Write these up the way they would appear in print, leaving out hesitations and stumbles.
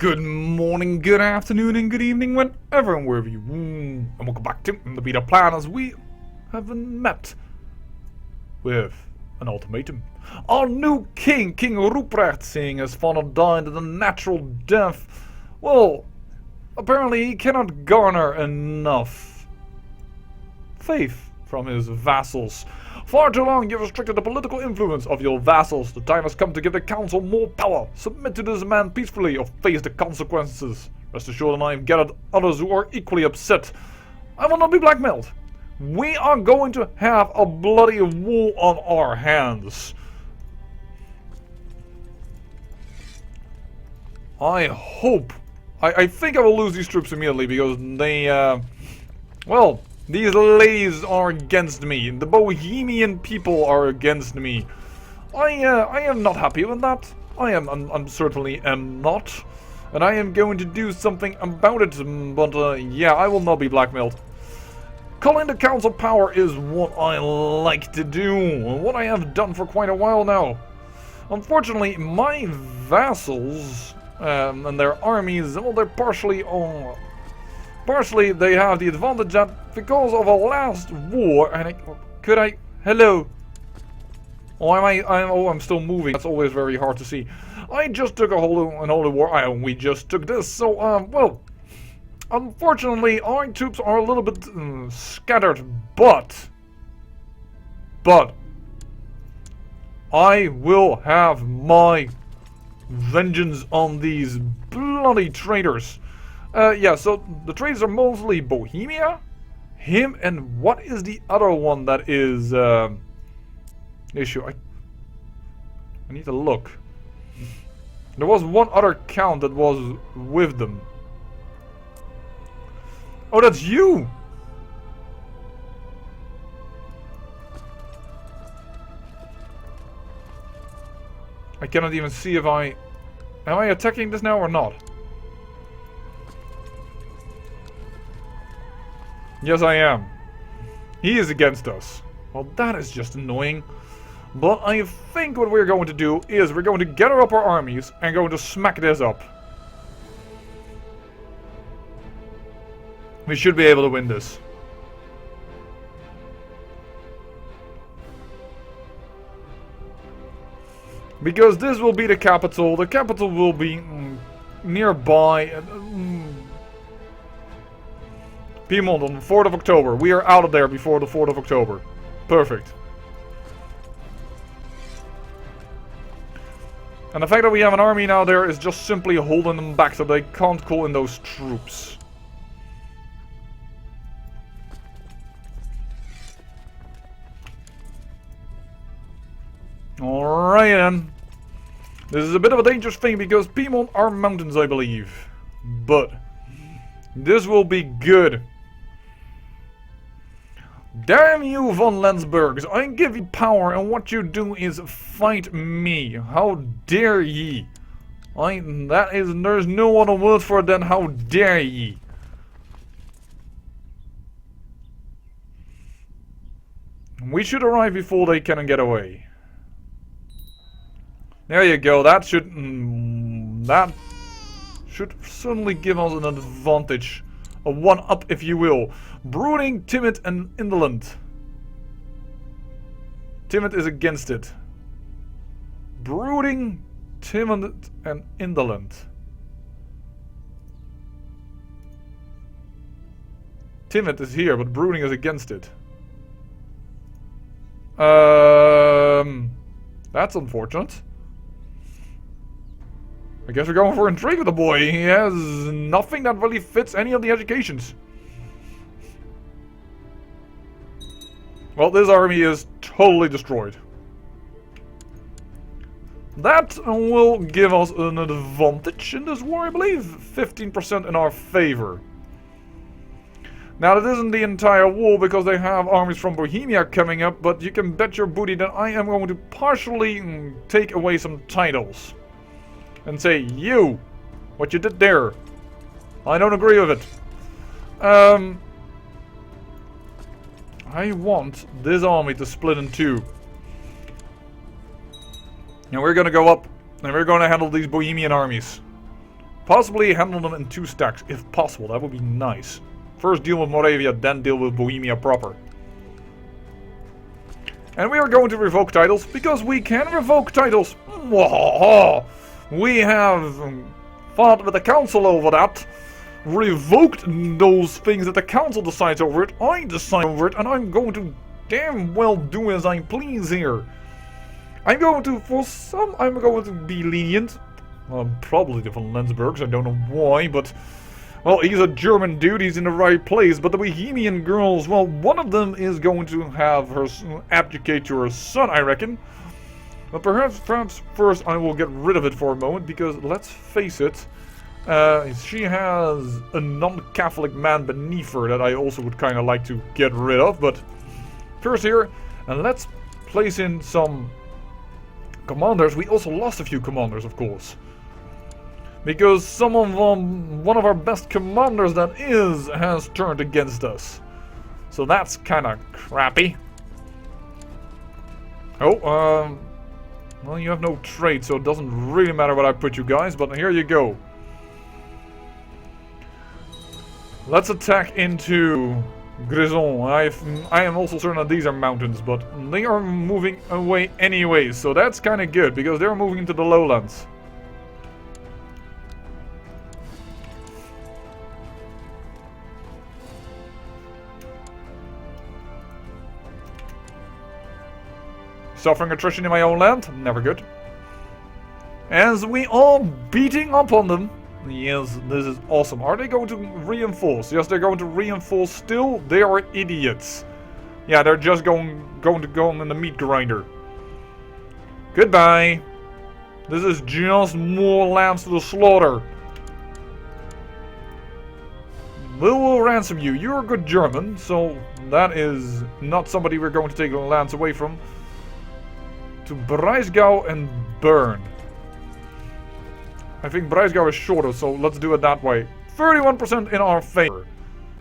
Good morning, good afternoon, and good evening, whenever and wherever you and welcome back to the Beta Plan as we haven't met with an ultimatum. Our new king, King Ruprecht, seeing his father died a natural death, well, apparently he cannot garner enough faith from his vassals. Far too long you've restricted the political influence of your vassals. The time has come to give the council more power. Submit to this man peacefully or face the consequences. Rest assured that I have gathered others who are equally upset. I will not be blackmailed. We are going to have a bloody war on our hands. I hope. I think I will lose these troops immediately because they, well, these ladies are against me. The Bohemian people are against me. I am not happy with that. I'm certainly am not. And I am going to do something about it. But yeah, I will not be blackmailed. Calling the council power is what I like to do. And what I have done for quite a while now. Unfortunately, my vassals and their armies, well, they're partially on... Partially, they have the advantage that because of a last war, and hello. Oh, I'm still moving. That's always very hard to see. I just took an holy war. We just took this. So, well, unfortunately, our troops are a little bit scattered, but I will have my vengeance on these bloody traitors. Yeah, so the traitors are mostly Bohemia, him, and what is the other one that is issue? I need to look. There was one other count that was with them. Oh, that's you! I cannot even see if am I attacking this now or not? Yes, I am. He is against us. Well, that is just annoying. But I think what we're going to do is we're going to gather up our armies and going to smack this up. We should be able to win this. Because this will be the capital. The capital will be nearby. Piedmont on the 4th of October. We are out of there before the 4th of October. Perfect. And the fact that we have an army now there is just simply holding them back so they can't call in those troops. Alright then. This is a bit of a dangerous thing because Piedmont are mountains, I believe. But this will be good. Damn you, von Lensburgs! I give you power, and what you do is fight me. How dare ye? There's no other word for it than how dare ye. We should arrive before they can get away. There you go. That should certainly give us an advantage. A one-up, if you will. Brooding, timid, and indolent. Timid is against it. Brooding, timid, and indolent. Timid is here, but brooding is against it. That's unfortunate. I guess we're going for intrigue with the boy. He has nothing that really fits any of the educations. Well, this army is totally destroyed. That will give us an advantage in this war, I believe. 15% in our favor. Now, that isn't the entire war because they have armies from Bohemia coming up, but you can bet your booty that I am going to partially take away some titles. And say, you, what you did there, I don't agree with it. I want this army to split in two. Now we're gonna go up, and we're gonna handle these Bohemian armies. Possibly handle them in 2 stacks, if possible. That would be nice. First deal with Moravia, then deal with Bohemia proper. And we are going to revoke titles, because we can revoke titles. We have fought with the council over that. Revoked those things that the council decides over it. I decide over it, and I'm going to damn well do as I please here. I'm going to be lenient. Probably the von Lensburgs, I don't know why, but... Well, he's a German dude, he's in the right place, but the Bohemian girls, well, one of them is going to have her abdicate to her son, I reckon. But perhaps first I will get rid of it for a moment, because let's face it, she has a non-Catholic man beneath her that I also would kind of like to get rid of, but first here, and let's place in some commanders. We also lost a few commanders, of course. Because one of our best commanders that has turned against us. So that's kind of crappy. Oh, well, you have no trade, so it doesn't really matter what I put you guys, but here you go. Let's attack into Grison. I am also certain that these are mountains, but they are moving away anyway, so that's kind of good, because they're moving into the lowlands. Suffering attrition in my own land? Never good. As we are beating up on them. Yes, this is awesome. Are they going to reinforce? Yes, they're going to reinforce still. They are idiots. Yeah, they're just going to go in the meat grinder. Goodbye. This is just more lambs to the slaughter. We will ransom you. You're a good German, so that is not somebody we're going to take the lands away from. To Breisgau and Bern. I think Breisgau is shorter, so let's do it that way. 31% in our favor.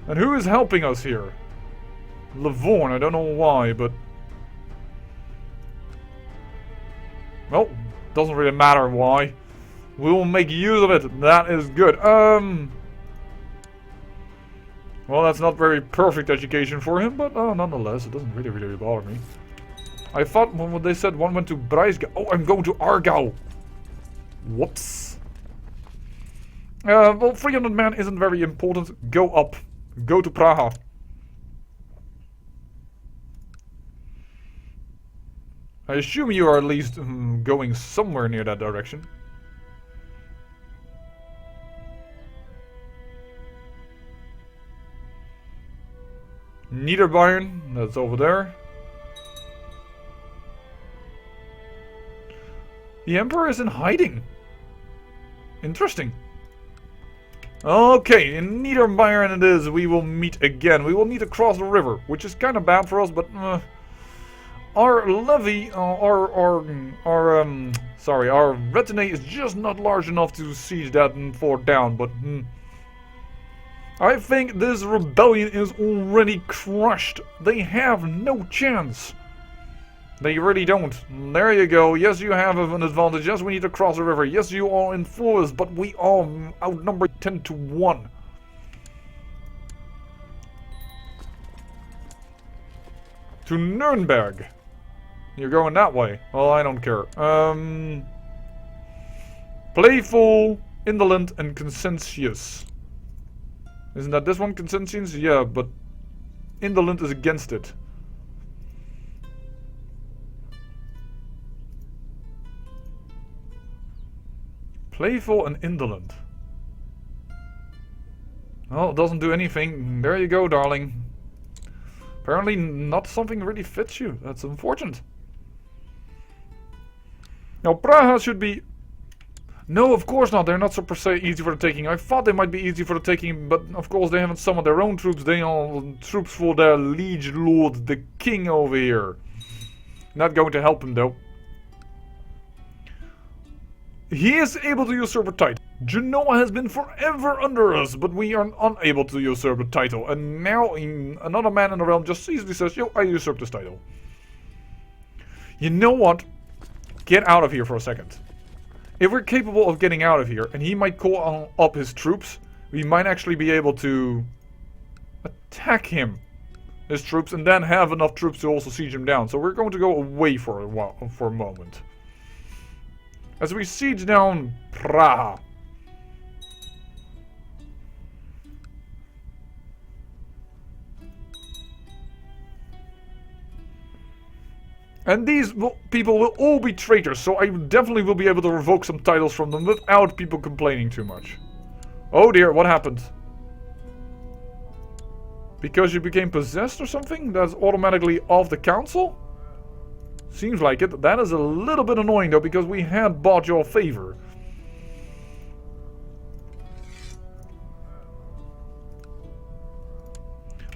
And who is helping us here? Livorno, I don't know why, but... Well, doesn't really matter why. We will make use of it. That is good. Well, that's not very perfect education for him, but nonetheless, it doesn't really bother me. I thought when they said one went to Breisgau. Oh, I'm going to Aargau. Whoops. Well, 300 men isn't very important. Go up. Go to Praha. I assume you are at least going somewhere near that direction. Niederbayern, that's over there. The Emperor is in hiding. Interesting. Okay, in Niederbayern it is. We will meet again. We will need to cross the river, which is kind of bad for us, but our levy, our retinue is just not large enough to siege that fort down. But I think this rebellion is already crushed. They have no chance. They really don't. There you go. Yes, you have an advantage. Yes, we need to cross the river. Yes, you are in force, but we are outnumbered 10 to 1. To Nuremberg. You're going that way. Well, I don't care. Playful, indolent, and conscientious. Isn't that this one, conscientious? Yeah, but indolent is against it. Playful and indolent. Well, it doesn't do anything. There you go, darling. Apparently not something really fits you. That's unfortunate. Now, Praha should be... No, of course not. They're not so per se easy for the taking. I thought they might be easy for the taking, but of course they haven't summoned their own troops. They are troops for their liege lord, the king over here. Not going to help him, though. He is able to usurp a title. Genoa has been forever under us, but we are unable to usurp the title. And now another man in the realm just easily says, yo, I usurp this title. You know what? Get out of here for a second. if we're capable of getting out of here, and he might call up his troops, we might actually be able to attack him, his troops, and then have enough troops to also siege him down. So we're going to go away for a while, for a moment. As we siege down Praha. And these people will all be traitors, so I definitely will be able to revoke some titles from them without people complaining too much. Oh dear, what happened? Because you became possessed or something? That's automatically off the council? Seems like it. That is a little bit annoying though, because we had bought your favor.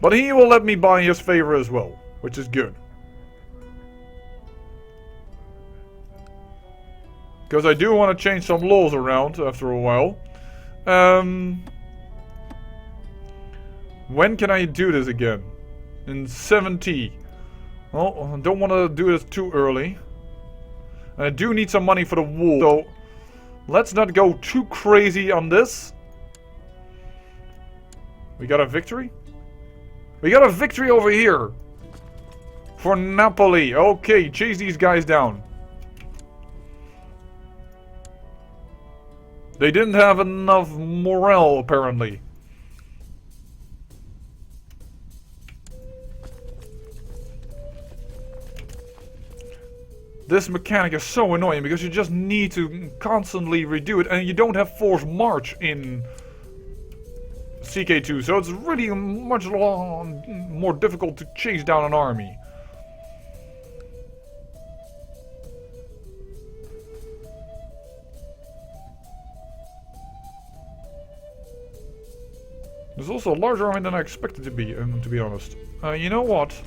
But he will let me buy his favor as well, which is good. Because I do want to change some laws around after a while. When can I do this again? In 70. Well, I don't want to do this too early. And I do need some money for the wool. So, let's not go too crazy on this. We got a victory? We got a victory over here. For Napoli. Okay, chase these guys down. They didn't have enough morale, apparently. This mechanic is so annoying because you just need to constantly redo it, and you don't have forced march in CK2, so it's really much more difficult to chase down an army. There's also a larger army than I expected to be honest. You know what?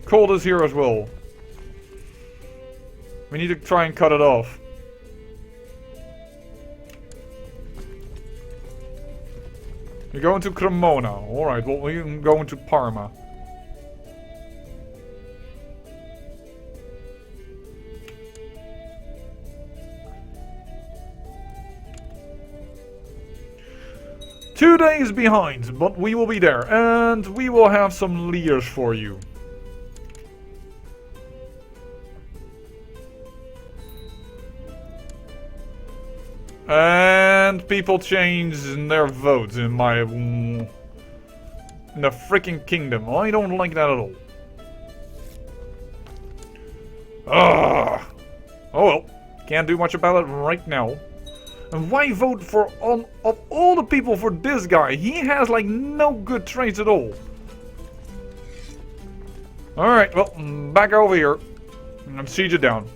Cold is here as well. We need to try and cut it off. You're going to Cremona. Alright, well, we can go into Parma. Two days behind, but we will be there. And we will have some leaders for you. And people change their votes in my... in the freaking kingdom. I don't like that at all. Ugh. Oh well. Can't do much about it right now. And why vote for of all the people for this guy? He has like no good traits at all. Alright, well, back over here. And siege it down.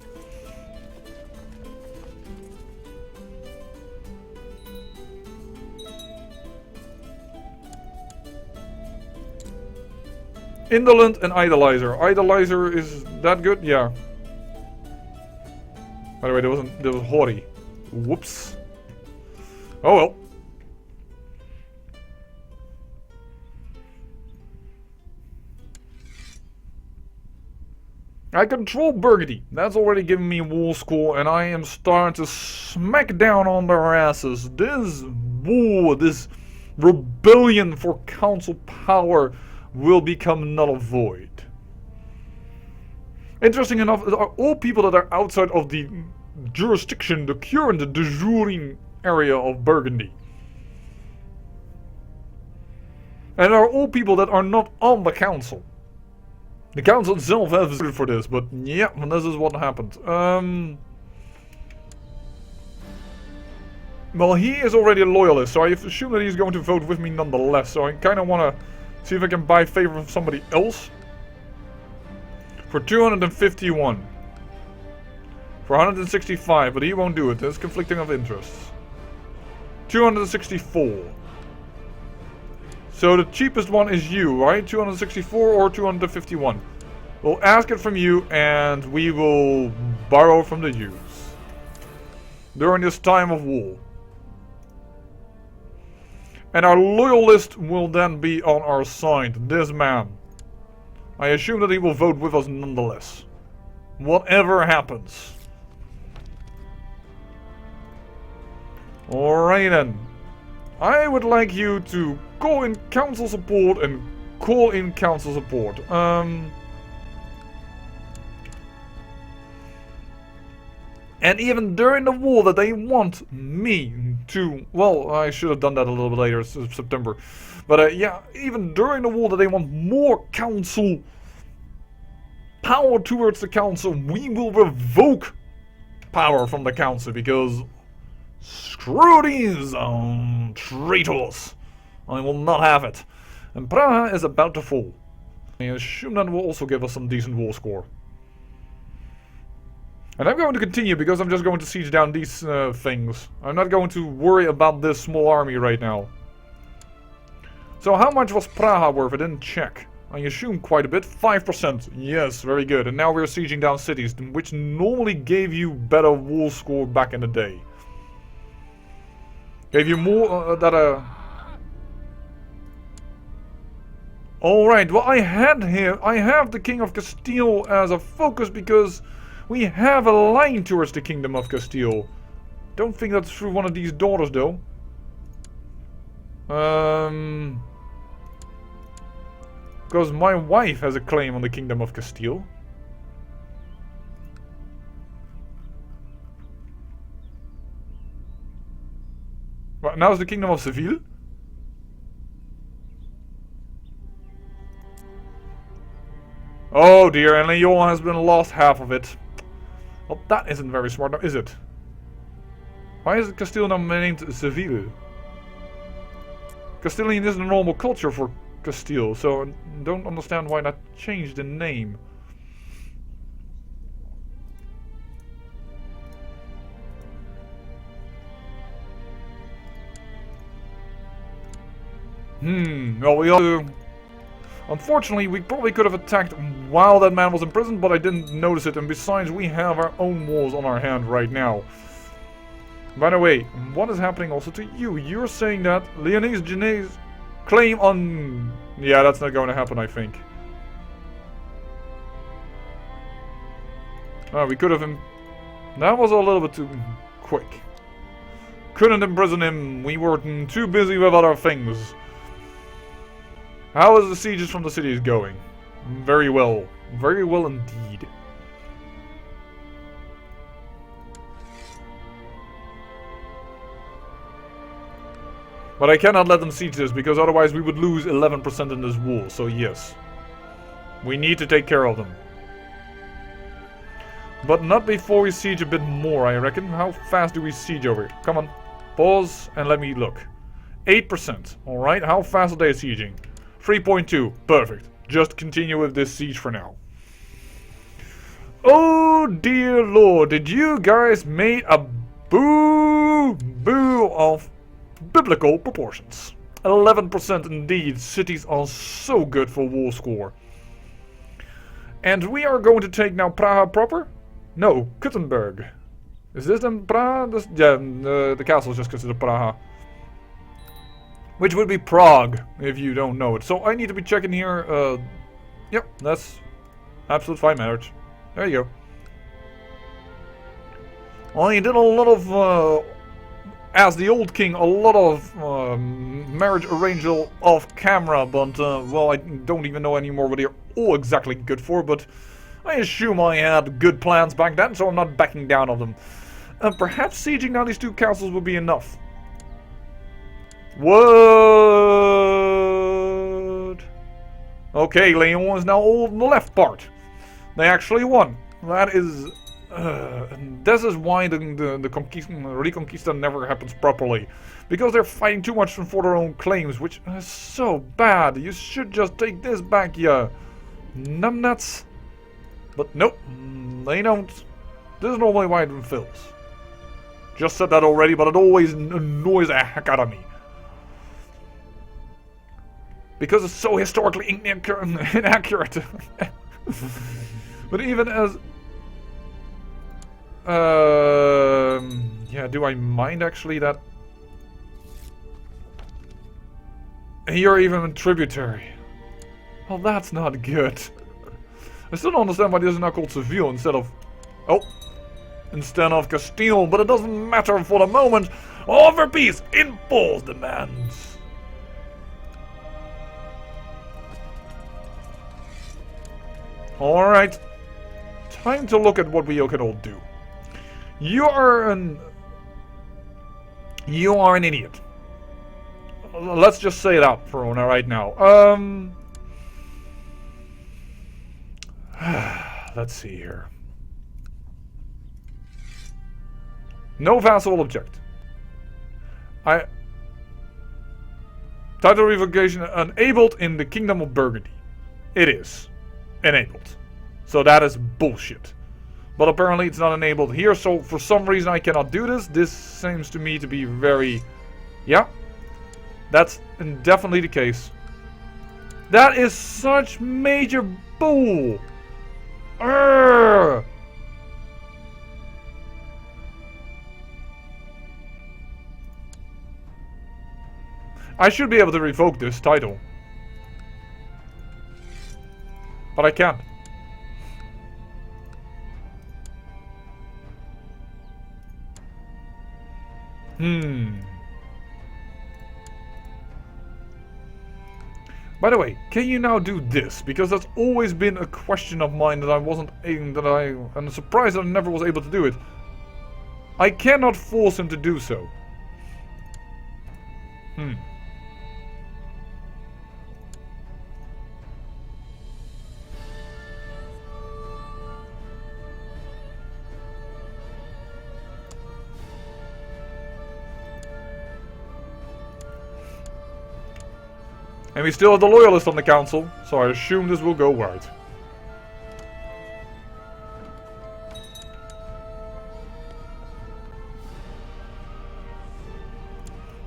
Indolent and Idolizer. Idolizer is that good? Yeah. By the way, there was haughty. Whoops. Oh well. I control Burgundy. That's already giving me wool school, and I am starting to smack down on their asses. This wool, this rebellion for council power will become null and void. Interesting enough, are all people that are outside of the jurisdiction, the current, the de jure area of Burgundy. And are all people that are not on the council. The council itself has voted for this, but yeah, this is what happened. Well, he is already a loyalist, so I assume that he's going to vote with me nonetheless. So I kind of want to see if I can buy favor from somebody else. For 251. For 165, but he won't do it. There's conflicting of interests. 264. So the cheapest one is you, right? 264 or 251. We'll ask it from you, and we will borrow from the Jews. During this time of war. And our loyalist will then be on our side. This man. I assume that he will vote with us nonetheless. Whatever happens. Alright then. I would like you to call in council support and call in council support. And even during the war that they want me to... Well, I should have done that a little bit later, September. But yeah, even during the war that they want more council power towards the council, we will revoke power from the council because screw these traitors. I will not have it. And Praha is about to fall. I assume that will also give us some decent war score. And I'm going to continue because I'm just going to siege down these things. I'm not going to worry about this small army right now. So how much was Praha worth? I didn't check. I assume quite a bit. 5%. Yes, very good. And now we're sieging down cities, which normally gave you better war score back in the day. Gave you more Alright, well I have the King of Castile as a focus because we have a line towards the Kingdom of Castile. Don't think that's through one of these daughters though. Because my wife has a claim on the Kingdom of Castile. Well, now it's the Kingdom of Seville. Oh dear, and Leon has been lost half of it. Well, that isn't very smart now, is it? Why is Castile now named Seville? Castilian isn't a normal culture for Castile, so I don't understand why that changed the name. Well, we all... Unfortunately, we probably could have attacked while that man was in prison, but I didn't notice it, and besides, we have our own wars on our hand right now. By the way, what is happening also to you? You're saying that Leonese Genet claim on... Yeah, that's not going to happen, I think. Oh, we could have... That was a little bit too quick. Couldn't imprison him. We were too busy with other things. How is the sieges from the cities going? Very well. Very well indeed. But I cannot let them siege this, because otherwise we would lose 11% in this war, so yes. We need to take care of them. But not before we siege a bit more, I reckon. How fast do we siege over here? Come on. Pause and let me look. 8%. Alright, how fast are they sieging? 3.2. Perfect. Just continue with this siege for now. Oh dear lord, did you guys make a boo of biblical proportions. 11% indeed. Cities are so good for war score. And we are going to take now Praha proper? No, Kuttenberg. Is this then Praha? This, yeah, the castle is just considered Praha. Which would be Prague, if you don't know it. So I need to be checking here. Yep, that's absolute fine marriage. There you go. Well, he did a lot of, as the old king, a lot of marriage arranged off camera, but, well, I don't even know anymore what they're all exactly good for, but I assume I had good plans back then, so I'm not backing down on them. Perhaps sieging down these two castles would be enough. What? Okay, Leon is now all in the left part. They actually won. That is... this is why the Reconquista never happens properly. Because they're fighting too much for their own claims, which is so bad. You should just take this back, yeah. Numbnuts. But nope, they don't. This is normally why it fails. Just said that already, but it always annoys the heck out of me. Because it's so historically inaccurate. But even as... yeah, do I mind actually that... You're even a tributary. Well, that's not good. I still don't understand why this is now called Seville instead of... Oh! Instead of Castile, but it doesn't matter for the moment. All for peace! Impose demands! Alright. Time to look at what we can all do. You are an idiot. Let's just say that for right now. Let's see here. No vassal will object. Title revocation enabled in the Kingdom of Burgundy. It is enabled. So that is bullshit. But apparently it's not enabled here, so for some reason I cannot do this. This seems to me to be very... Yeah. That's definitely the case. That is such major bull. Urgh. I should be able to revoke this title. But I can't. By the way, can you now do this? Because that's always been a question of mine that I wasn't I'm surprised that I never was able to do it. I cannot force him to do so. And we still have the loyalist on the council, so I assume this will go right.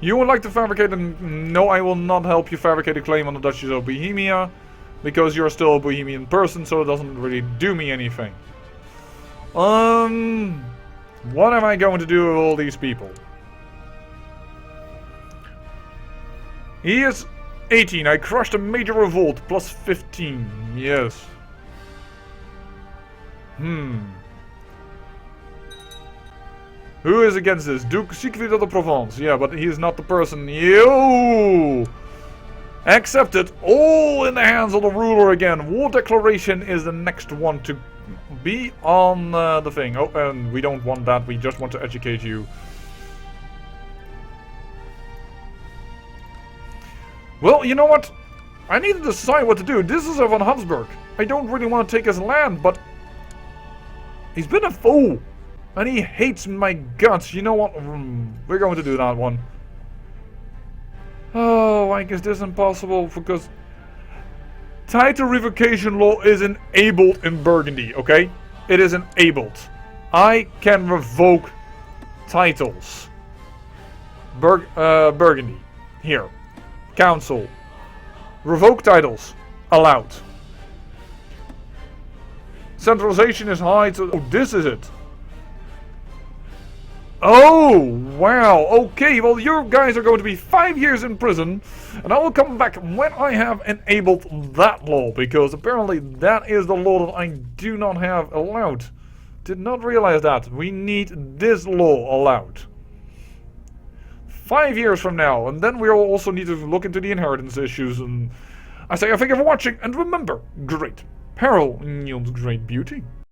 You would like to fabricate no, I will not help you fabricate a claim on the Duchy of Bohemia, because you're still a Bohemian person, so it doesn't really do me anything. What am I going to do with all these people? He is 18. I crushed a major revolt. Plus 15. Yes. Who is against this? Duke Siegfried of the Provence. Yeah, but he is not the person. Yo! Accepted. All in the hands of the ruler again. War declaration is the next one to be on the thing. Oh, and we don't want that. We just want to educate you. Well, you know what? I need to decide what to do. This is von Habsburg. I don't really want to take his land, but he's been a fool. And he hates my guts. You know what? We're going to do that one. Oh, I guess this is impossible because title revocation law is enabled in Burgundy, okay? It is enabled. I can revoke titles. Burgundy. Here. Council. Revoke titles. Allowed. Centralization is high. Oh, this is it. Oh, wow. Okay, well, you guys are going to be 5 years in prison. And I will come back when I have enabled that law. Because apparently that is the law that I do not have allowed. Did not realize that. We need this law allowed. 5 years from now, and then we will also need to look into the inheritance issues. And I say, I thank you for watching, and remember, great peril yields great beauty.